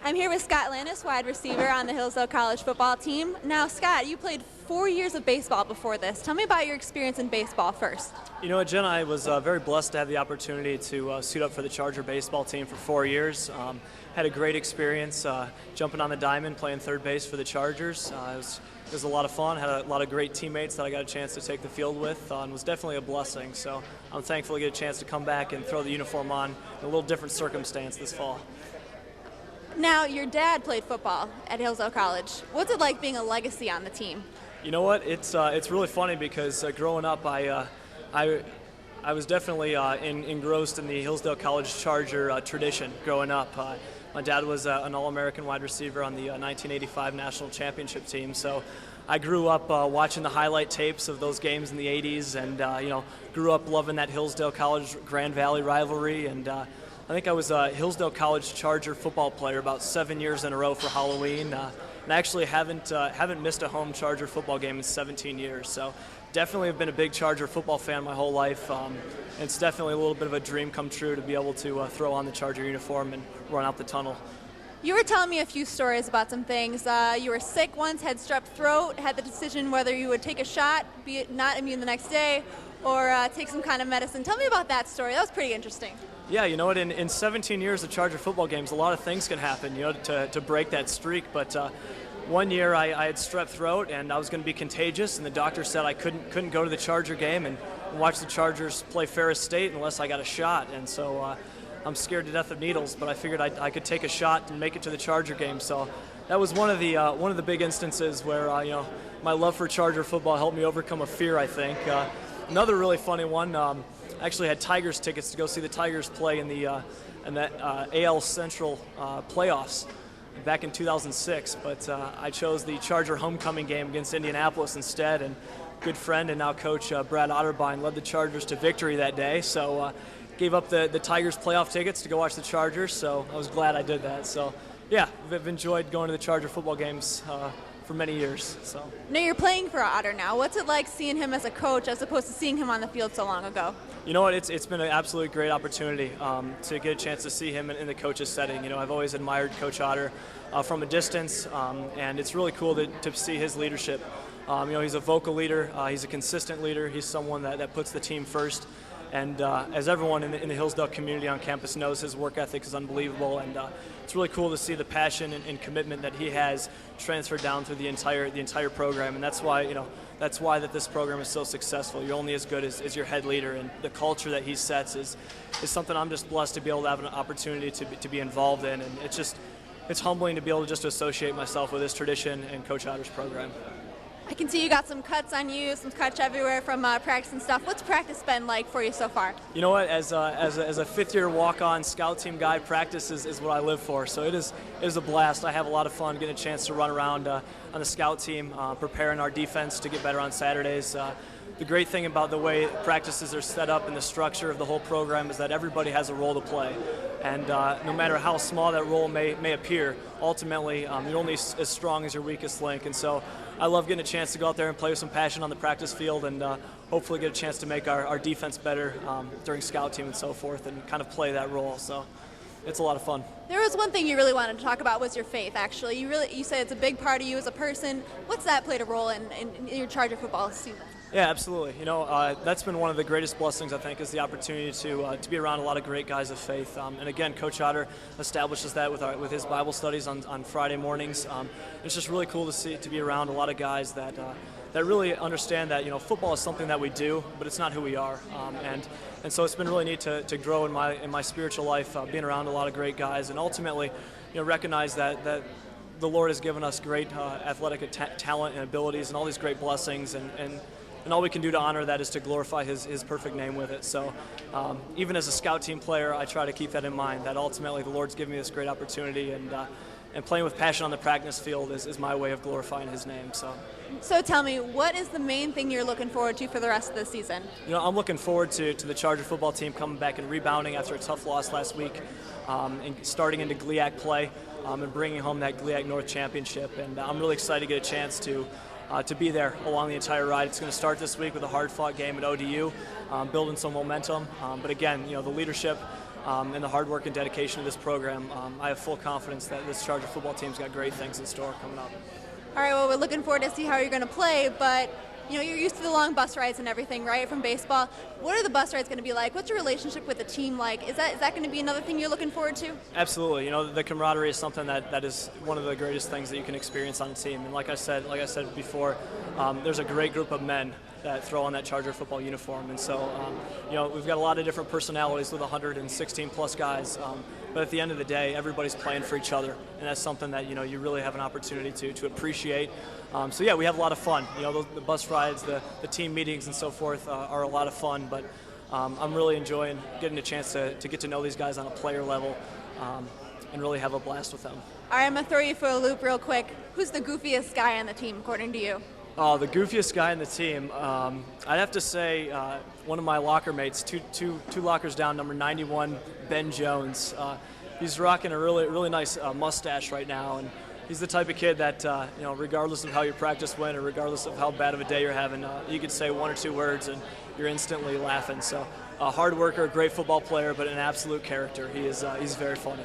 I'm here with Scott Lantis, wide receiver on the Hillsdale College football team. Now, Scott, you played 4 years of baseball before this. Tell me about your experience in baseball first. You know what, Jenna, I was very blessed to have the opportunity to suit up for the Charger baseball team for 4 years. Had a great experience jumping on the diamond, playing third base for the Chargers. It was a lot of fun. Had a lot of great teammates that I got a chance to take the field with, and was definitely a blessing. So I'm thankful to get a chance to come back and throw the uniform on in a little different circumstance this fall. Now, your dad played football at Hillsdale College. What's it like being a legacy on the team? You know what? It's really funny because growing up, I was definitely engrossed in the Hillsdale College Charger tradition growing up. My dad was an All-American wide receiver on the 1985 National Championship team, so I grew up watching the highlight tapes of those games in the 80s, and grew up loving that Hillsdale College Grand Valley rivalry. And I think I was a Hillsdale College Charger football player about 7 years in a row for Halloween. And I actually haven't missed a home Charger football game in 17 years. So definitely have been a big Charger football fan my whole life. It's definitely a little bit of a dream come true to be able to throw on the Charger uniform and run out the tunnel. You were telling me a few stories about some things. You were sick once, had strep throat, had the decision whether you would take a shot, be it not immune the next day, or take some kind of medicine. Tell me about that story. That was pretty interesting. Yeah, you know what, in 17 years of Charger football games, a lot of things can happen, to break that streak. But one year I had strep throat and I was going to be contagious, and the doctor said I couldn't go to the Charger game and watch the Chargers play Ferris State unless I got a shot. And so I'm scared to death of needles, but I figured I could take a shot and make it to the Charger game. So that was one of the big instances where my love for Charger football helped me overcome a fear, I think. Another really funny one. I actually had Tigers tickets to go see the Tigers play in that AL Central playoffs back in 2006, but I chose the Charger homecoming game against Indianapolis instead, and good friend and now coach Brad Otterbein led the Chargers to victory that day, so gave up the Tigers playoff tickets to go watch the Chargers, so I was glad I did that. So yeah, I've enjoyed going to the Charger football games for many years. So. Now you're playing for Otter now. What's it like seeing him as a coach as opposed to seeing him on the field so long ago? You know what, it's been an absolutely great opportunity to get a chance to see him in the coach's setting. I've always admired Coach Otter from a distance, and it's really cool to see his leadership. He's a vocal leader, he's a consistent leader, he's someone that puts the team first. And as everyone in the Hillsdale community on campus knows, his work ethic is unbelievable, and it's really cool to see the passion and commitment that he has transferred down through the entire program. And that's why that this program is so successful. You're only as good as your head leader, and the culture that he sets is something I'm just blessed to be able to have an opportunity to be involved in. And it's humbling to be able to just associate myself with this tradition and Coach Otter's program. I can see you got some cuts on you, some cuts everywhere from practice and stuff. What's practice been like for you so far? You know what, as a fifth-year walk-on scout team guy, practice is what I live for. So it is a blast. I have a lot of fun getting a chance to run around on the scout team, preparing our defense to get better on Saturdays. The great thing about the way practices are set up and the structure of the whole program is that everybody has a role to play. And no matter how small that role may appear, ultimately you're only as strong as your weakest link. And so I love getting a chance to go out there and play with some passion on the practice field, and hopefully get a chance to make our defense better during scout team and so forth, and kind of play that role. So it's a lot of fun. There was one thing you really wanted to talk about was your faith, actually. You said it's a big part of you as a person. What's that played a role in your Charger football season? Yeah, absolutely. That's been one of the greatest blessings, I think, is the opportunity to be around a lot of great guys of faith. And again, Coach Otter establishes that with his Bible studies on Friday mornings. It's just really cool to be around a lot of guys that really understand that football is something that we do, but it's not who we are. And so it's been really neat to grow in my spiritual life, being around a lot of great guys, and ultimately recognize that the Lord has given us great athletic talent and abilities and all these great blessings, and all we can do to honor that is to glorify his perfect name with it. So even as a scout team player, I try to keep that in mind, that ultimately the Lord's given me this great opportunity, and playing with passion on the practice field is my way of glorifying his name. So tell me, what is the main thing you're looking forward to for the rest of the season? I'm looking forward to the Charger football team coming back and rebounding after a tough loss last week, and starting into GLIAC play, and bringing home that GLIAC North championship. And I'm really excited to get a chance to be there along the entire ride. It's going to start this week with a hard-fought game at ODU, building some momentum. But again, the leadership and the hard work and dedication of this program, I have full confidence that this Charger football team's got great things in store coming up. All right, well, we're looking forward to see how you're going to play, but you're used to the long bus rides and everything, right, from baseball. What are the bus rides going to be like? What's your relationship with the team like? Is that going to be another thing you're looking forward to? Absolutely. The camaraderie is something that is one of the greatest things that you can experience on a team. And like I said before, there's a great group of men that throw on that Charger football uniform. And so, we've got a lot of different personalities with 116 plus guys. But at the end of the day, everybody's playing for each other, and that's something that you really have an opportunity to appreciate. So yeah, we have a lot of fun. The bus rides, the team meetings, and so forth are a lot of fun. But I'm really enjoying getting a chance to get to know these guys on a player level and really have a blast with them. All right, I'm gonna throw you for a loop real quick. Who's the goofiest guy on the team, according to you? Oh, the goofiest guy in the team. I'd have to say one of my locker mates, two lockers down, number 91, Ben Jones. He's rocking a really nice mustache right now, and he's the type of kid that regardless of how your practice went or regardless of how bad of a day you're having, you could say one or two words and you're instantly laughing. So, a hard worker, a great football player, but an absolute character. He's very funny.